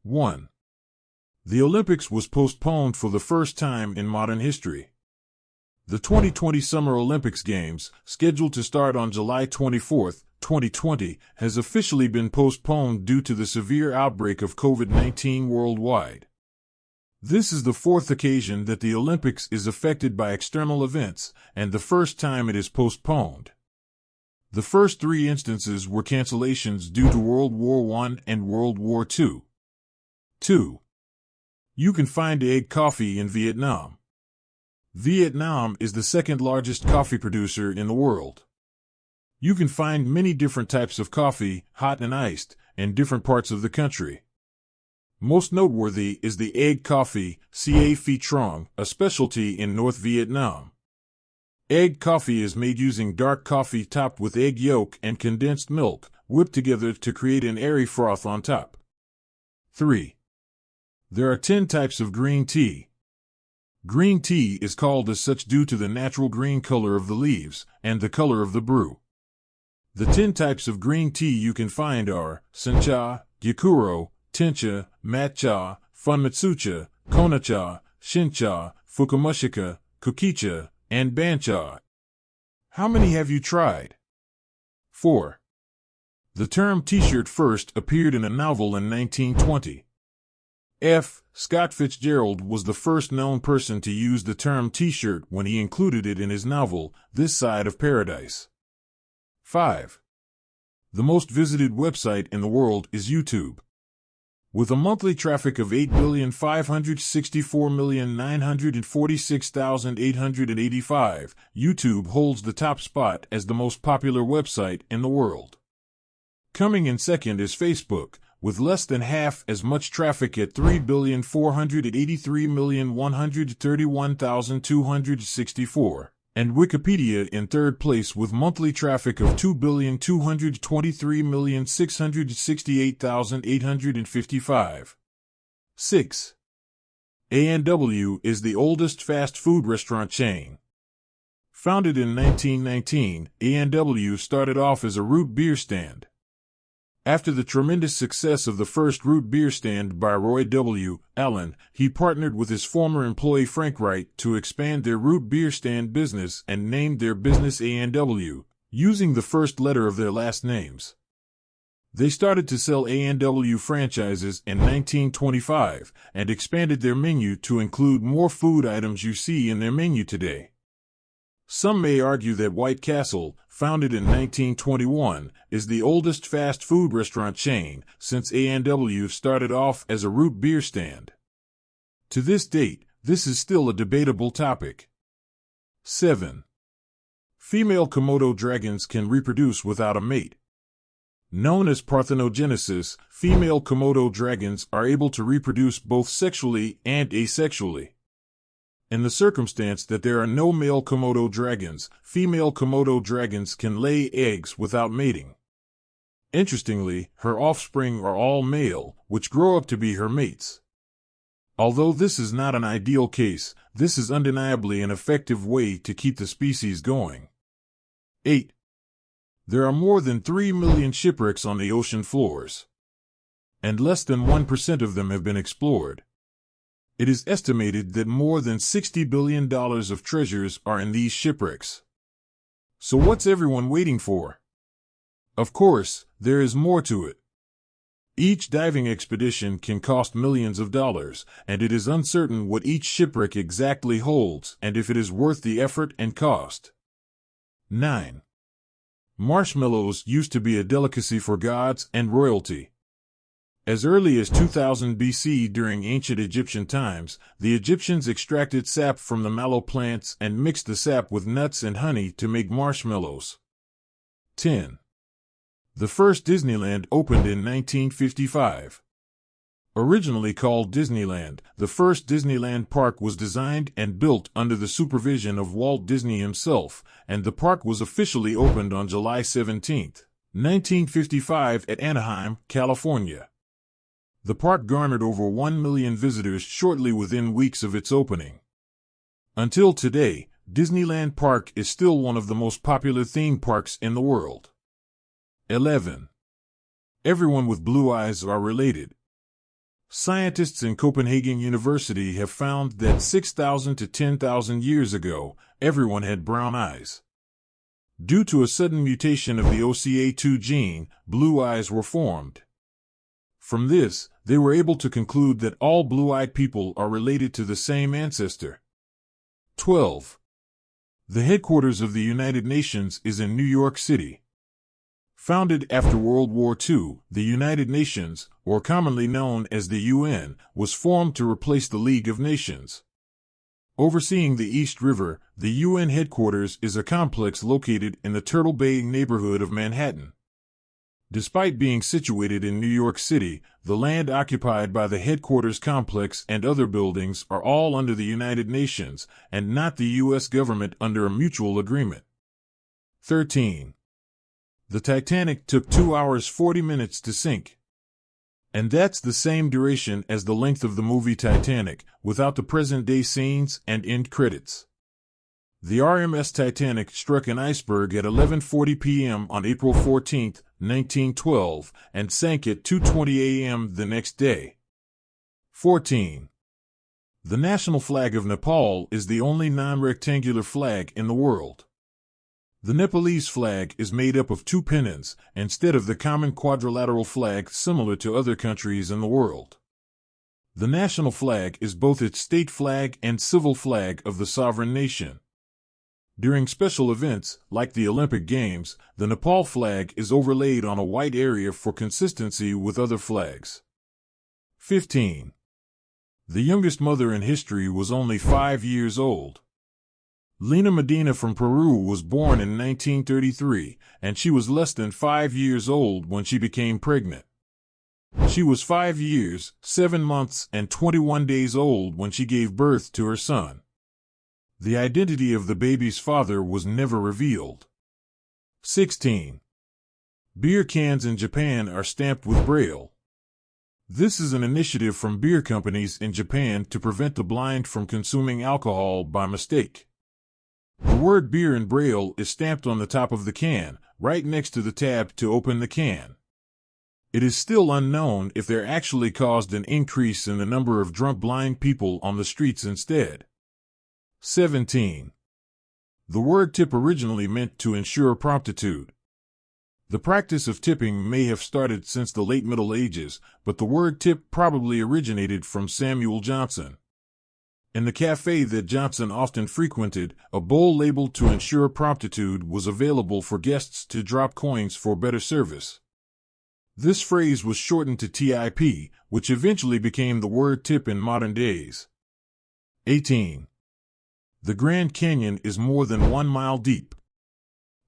1. The Olympics was postponed for the first time in modern history. The 2020 Summer Olympics Games, scheduled to start on July 24, 2020, has officially been postponed due to the severe outbreak of COVID-19 worldwide. This is the fourth occasion that the Olympics is affected by external events, and the first time it is postponed. The first three instances were cancellations due to World War I and World War II. 2. You can find egg coffee in Vietnam. Vietnam is the second largest coffee producer in the world. You can find many different types of coffee, hot and iced, in different parts of the country. Most noteworthy is the egg coffee, Ca Phi Trong, a specialty in North Vietnam. Egg coffee is made using dark coffee topped with egg yolk and condensed milk, whipped together to create an airy froth on top. 3. There are 10 types of green tea. Green tea is called as such due to the natural green color of the leaves and the color of the brew. The 10 types of green tea you can find are Sencha, Gyakuro, Tencha, Matcha, Funmatsucha, Konacha, Shincha, Fukumushika, Kukicha, and Bancha. How many have you tried? 4. The term T-shirt first appeared in a novel in 1920. F. Scott Fitzgerald was the first known person to use the term T-shirt when he included it in his novel, This Side of Paradise. 5. The most visited website in the world is YouTube. With a monthly traffic of 8,564,946,885, YouTube holds the top spot as the most popular website in the world. Coming in second is Facebook, with less than half as much traffic at 3,483,131,264, and Wikipedia in third place with monthly traffic of 2,223,668,855. 6. A&W is the oldest fast food restaurant chain. Founded in 1919, A&W started off as a root beer stand. After the tremendous success of the first root beer stand by Roy W. Allen, he partnered with his former employee Frank Wright to expand their root beer stand business and named their business A&W, using the first letter of their last names. They started to sell A&W franchises in 1925 and expanded their menu to include more food items you see in their menu today. Some may argue that White Castle, founded in 1921, is the oldest fast food restaurant chain, since A&W started off as a root beer stand. To this date, this is still a debatable topic. 7. Female Komodo dragons can reproduce without a mate. Known as parthenogenesis, female Komodo dragons are able to reproduce both sexually and asexually. In the circumstance that there are no male Komodo dragons, female Komodo dragons can lay eggs without mating. Interestingly, her offspring are all male, which grow up to be her mates. Although this is not an ideal case, this is undeniably an effective way to keep the species going. 8. There are more than 3 million shipwrecks on the ocean floors, and less than 1% of them have been explored. It is estimated that more than $60 billion of treasures are in these shipwrecks. So what's everyone waiting for? Of course, there is more to it. Each diving expedition can cost millions of dollars, and it is uncertain what each shipwreck exactly holds and if it is worth the effort and cost. 9. Marshmallows used to be a delicacy for gods and royalty. As early as 2000 BC during ancient Egyptian times, the Egyptians extracted sap from the mallow plants and mixed the sap with nuts and honey to make marshmallows. 10. The first Disneyland opened in 1955. Originally called Disneyland, the first Disneyland park was designed and built under the supervision of Walt Disney himself, and the park was officially opened on July 17, 1955 at Anaheim, California. The park garnered over 1 million visitors shortly within weeks of its opening. Until today, Disneyland Park is still one of the most popular theme parks in the world. 11. Everyone with blue eyes are related. Scientists in Copenhagen University have found that 6,000 to 10,000 years ago, everyone had brown eyes. Due to a sudden mutation of the OCA2 gene, blue eyes were formed. From this, they were able to conclude that all blue-eyed people are related to the same ancestor. 12. The headquarters of the United Nations is in New York City. Founded after World War II, the United Nations, or commonly known as the UN, was formed to replace the League of Nations. Overseeing the East River, the UN headquarters is a complex located in the Turtle Bay neighborhood of Manhattan. Despite being situated in New York City, the land occupied by the headquarters complex and other buildings are all under the United Nations, and not the U.S. government under a mutual agreement. 13. The Titanic took 2 hours 40 minutes to sink. And that's the same duration as the length of the movie Titanic, without the present-day scenes and end credits. The RMS Titanic struck an iceberg at 11:40 p.m. on April 14, 1912, and sank at 2:20 a.m. the next day. 14. The national flag of Nepal is the only non-rectangular flag in the world. The Nepalese flag is made up of 2 pennons, instead of the common quadrilateral flag similar to other countries in the world. The national flag is both its state flag and civil flag of the sovereign nation. During special events, like the Olympic Games, the Nepal flag is overlaid on a white area for consistency with other flags. 15. The youngest mother in history was only 5 years old. Lina Medina from Peru was born in 1933, and she was less than 5 years old when she became pregnant. She was 5 years, 7 months, and 21 days old when she gave birth to her son. The identity of the baby's father was never revealed. 16. Beer cans in Japan are stamped with Braille. This is an initiative from beer companies in Japan to prevent the blind from consuming alcohol by mistake. The word beer in Braille is stamped on the top of the can, right next to the tab to open the can. It is still unknown if there actually caused an increase in the number of drunk blind people on the streets instead. 17. The word tip originally meant to ensure promptitude. The practice of tipping may have started since the late Middle Ages, but the word tip probably originated from Samuel Johnson. In the cafe that Johnson often frequented, a bowl labeled to ensure promptitude was available for guests to drop coins for better service. This phrase was shortened to TIP, which eventually became the word tip in modern days. 18. The Grand Canyon is more than 1 mile deep.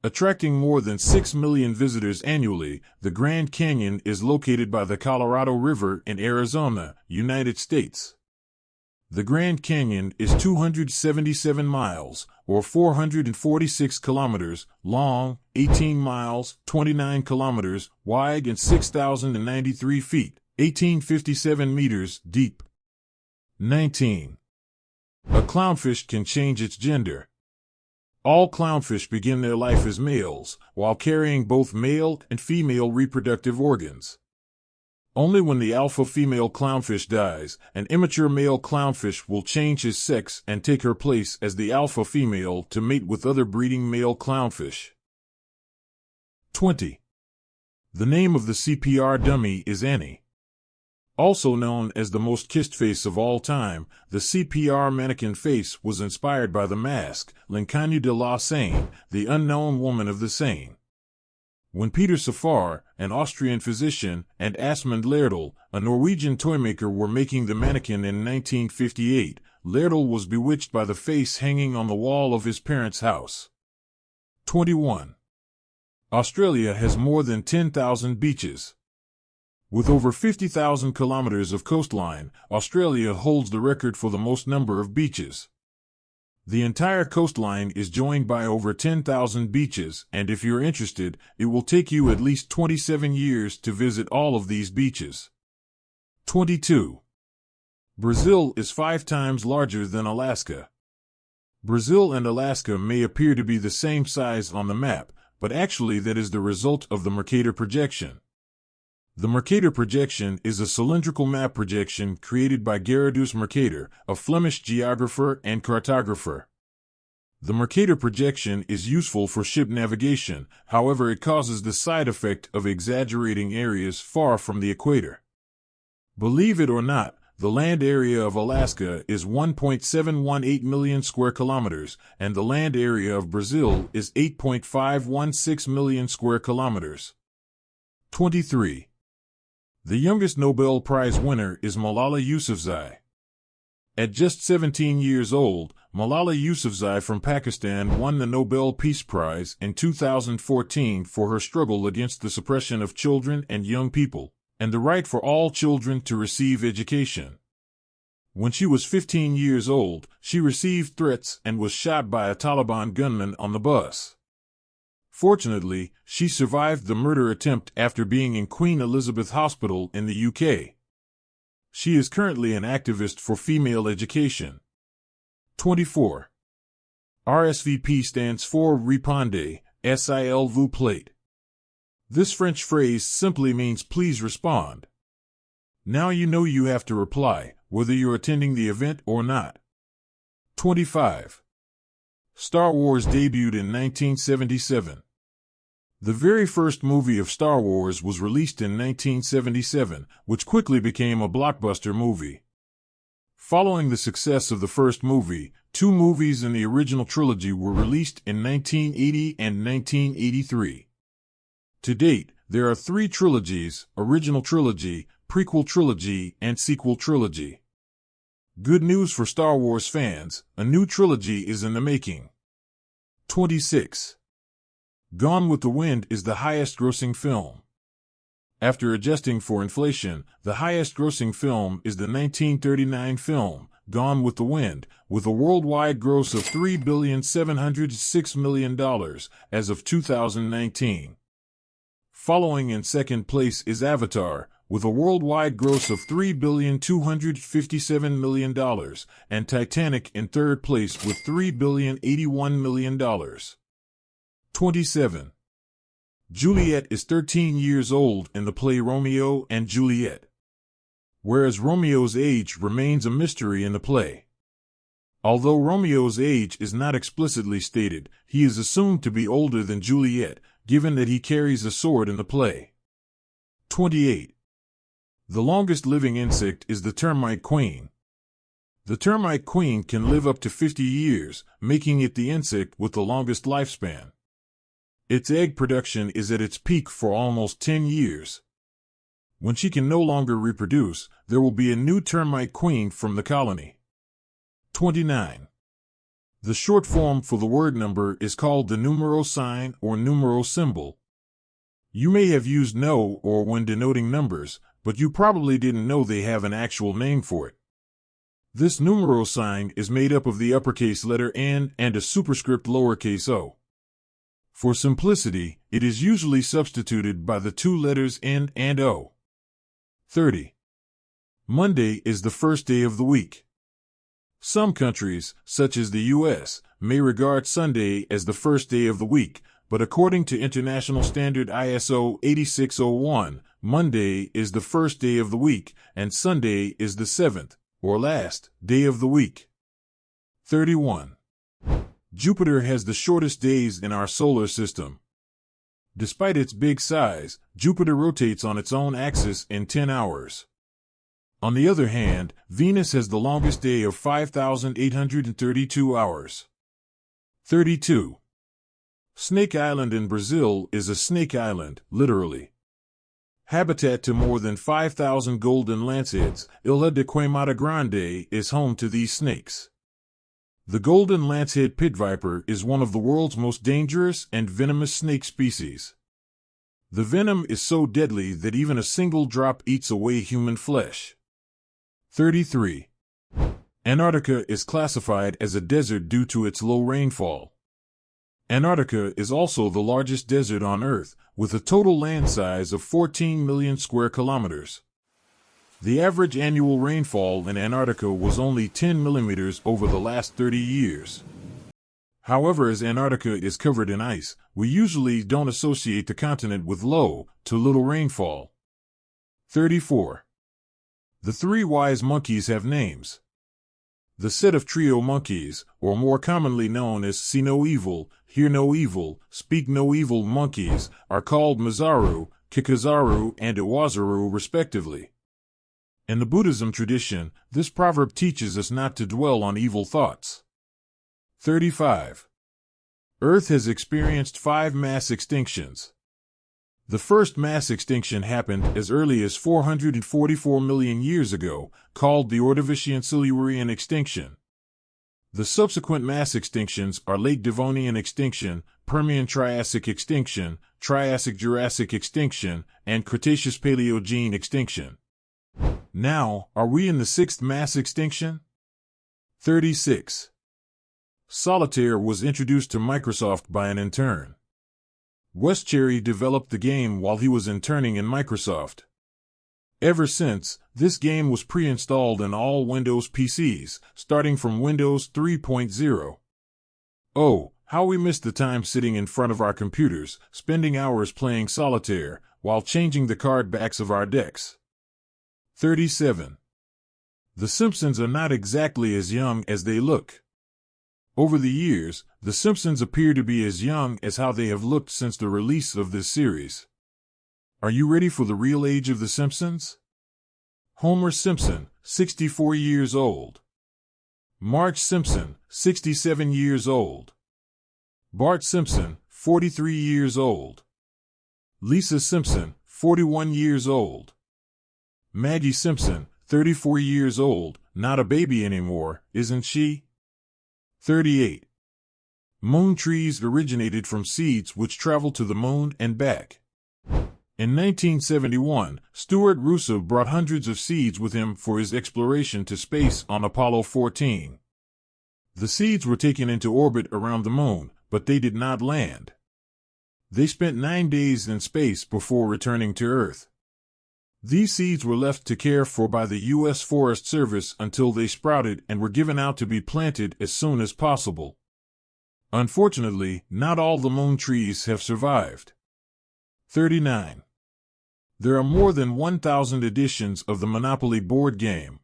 Attracting more than 6 million visitors annually, the Grand Canyon is located by the Colorado River in Arizona, United States. The Grand Canyon is 277 miles, or 446 kilometers, long, 18 miles, 29 kilometers, wide, and 6,093 feet, 1,857 meters, deep. 19. A clownfish can change its gender. All clownfish begin their life as males, while carrying both male and female reproductive organs. Only when the alpha female clownfish dies, an immature male clownfish will change his sex and take her place as the alpha female to mate with other breeding male clownfish. 20. The name of the CPR dummy is Annie. Also known as the most kissed face of all time, the CPR mannequin face was inspired by the mask, L'Inconnu de la Seine, the unknown woman of the Seine. When Peter Safar, an Austrian physician, and Asmund Lerdahl, a Norwegian toymaker, were making the mannequin in 1958, Lerdahl was bewitched by the face hanging on the wall of his parents' house. 21. Australia has more than 10,000 beaches. With over 50,000 kilometers of coastline, Australia holds the record for the most number of beaches. The entire coastline is joined by over 10,000 beaches, and if you're interested, it will take you at least 27 years to visit all of these beaches. 22. Brazil is 5 times larger than Alaska. Brazil and Alaska may appear to be the same size on the map, but actually that is the result of the Mercator projection. The Mercator projection is a cylindrical map projection created by Gerardus Mercator, a Flemish geographer and cartographer. The Mercator projection is useful for ship navigation, however it causes the side effect of exaggerating areas far from the equator. Believe it or not, the land area of Alaska is 1.718 million square kilometers, and the land area of Brazil is 8.516 million square kilometers. 23. The youngest Nobel Prize winner is Malala Yousafzai. At just 17 years old, Malala Yousafzai from Pakistan won the Nobel Peace Prize in 2014 for her struggle against the suppression of children and young people, and the right for all children to receive education. When she was 15 years old, she received threats and was shot by a Taliban gunman on the bus. Fortunately, she survived the murder attempt after being in Queen Elizabeth Hospital in the UK. She is currently an activist for female education. 24. RSVP stands for Répondez, s'il vous plaît. This French phrase simply means please respond. Now you know you have to reply, whether you're attending the event or not. 25. Star Wars debuted in 1977. The very first movie of Star Wars was released in 1977, which quickly became a blockbuster movie. Following the success of the first movie, 2 movies in the original trilogy were released in 1980 and 1983. To date, there are 3 trilogies: original trilogy, prequel trilogy, and sequel trilogy. Good news for Star Wars fans, a new trilogy is in the making. 26. Gone with the Wind is the highest-grossing film. After adjusting for inflation, the highest-grossing film is the 1939 film, Gone with the Wind, with a worldwide gross of $3,706 million as of 2019. Following in second place is Avatar, with a worldwide gross of $3,257 million, and Titanic in third place with $3,081 million. 27. Juliet is 13 years old in the play Romeo and Juliet, whereas Romeo's age remains a mystery in the play. Although Romeo's age is not explicitly stated, he is assumed to be older than Juliet, given that he carries a sword in the play. 28. The longest living insect is the termite queen. The termite queen can live up to 50 years, making it the insect with the longest lifespan. Its egg production is at its peak for almost 10 years. When she can no longer reproduce, there will be a new termite queen from the colony. 29. The short form for the word number is called the numero sign or numero symbol. You may have used no or when denoting numbers, but you probably didn't know they have an actual name for it. This numero sign is made up of the uppercase letter N and a superscript lowercase o. For simplicity, it is usually substituted by the 2 letters N and O. 30. Monday is the first day of the week. Some countries, such as the U.S., may regard Sunday as the first day of the week, but according to International Standard ISO 8601, Monday is the first day of the week, and Sunday is the 7th, or last, day of the week. 31. Jupiter has the shortest days in our solar system. Despite its big size, Jupiter rotates on its own axis in 10 hours. On the other hand, Venus has the longest day of 5,832 hours. 32. Snake Island in Brazil is a snake island, literally. Habitat to more than 5,000 golden lanceheads, Ilha de Queimada Grande is home to these snakes. The golden lancehead pit viper is one of the world's most dangerous and venomous snake species. The venom is so deadly that even a single drop eats away human flesh. 33. Antarctica is classified as a desert due to its low rainfall. Antarctica is also the largest desert on Earth, with a total land size of 14 million square kilometers. The average annual rainfall in Antarctica was only 10 millimeters over the last 30 years. However, as Antarctica is covered in ice, we usually don't associate the continent with low to little rainfall. 34. The three wise monkeys have names. The set of trio monkeys, or more commonly known as see no evil, hear no evil, speak no evil monkeys, are called Mazaru, Kikazaru, and Iwazaru respectively. In the Buddhism tradition, this proverb teaches us not to dwell on evil thoughts. 35. Earth has experienced 5 mass extinctions. The first mass extinction happened as early as 444 million years ago, called the Ordovician-Silurian extinction. The subsequent mass extinctions are Late Devonian extinction, Permian-Triassic extinction, Triassic-Jurassic extinction, and Cretaceous-Paleogene extinction. Now, are we in the 6th mass extinction? 36. Solitaire was introduced to Microsoft by an intern. Wes Cherry developed the game while he was interning in Microsoft. Ever since, this game was pre-installed in all Windows PCs, starting from Windows 3.0. Oh, how we missed the time sitting in front of our computers, spending hours playing solitaire, while changing the card backs of our decks. 37. The Simpsons are not exactly as young as they look. Over the years, The Simpsons appear to be as young as how they have looked since the release of this series. Are you ready for the real age of The Simpsons? Homer Simpson, 64 years old. Marge Simpson, 67 years old. Bart Simpson, 43 years old. Lisa Simpson, 41 years old. Maggie Simpson, 34 years old, not a baby anymore, isn't she? 38. Moon trees originated from seeds which traveled to the moon and back. In 1971, Stuart Rusev brought hundreds of seeds with him for his exploration to space on Apollo 14. The seeds were taken into orbit around the moon, but they did not land. They spent 9 days in space before returning to Earth. These seeds were left to care for by the U.S. Forest Service until they sprouted and were given out to be planted as soon as possible. Unfortunately, not all the moon trees have survived. 39. There are more than 1,000 editions of the Monopoly board game.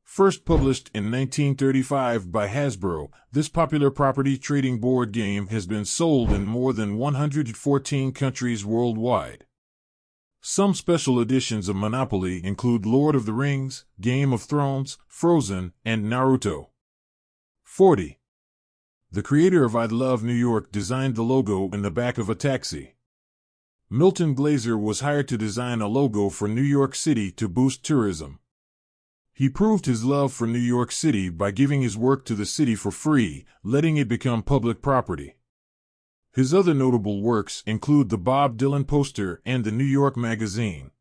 First published in 1935 by Hasbro, this popular property trading board game has been sold in more than 114 countries worldwide. Some special editions of Monopoly include Lord of the Rings, Game of Thrones, Frozen, and Naruto. 40. The creator of I Love New York designed the logo in the back of a taxi. Milton Glaser was hired to design a logo for New York City to boost tourism. He proved his love for New York City by giving his work to the city for free, letting it become public property. His other notable works include the Bob Dylan poster and the New York Magazine.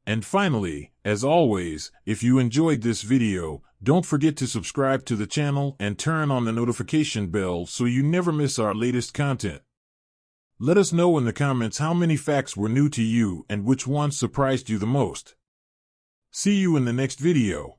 And finally, as always, if you enjoyed this video, don't forget to subscribe to the channel and turn on the notification bell so you never miss our latest content. Let us know in the comments how many facts were new to you and which ones surprised you the most. See you in the next video.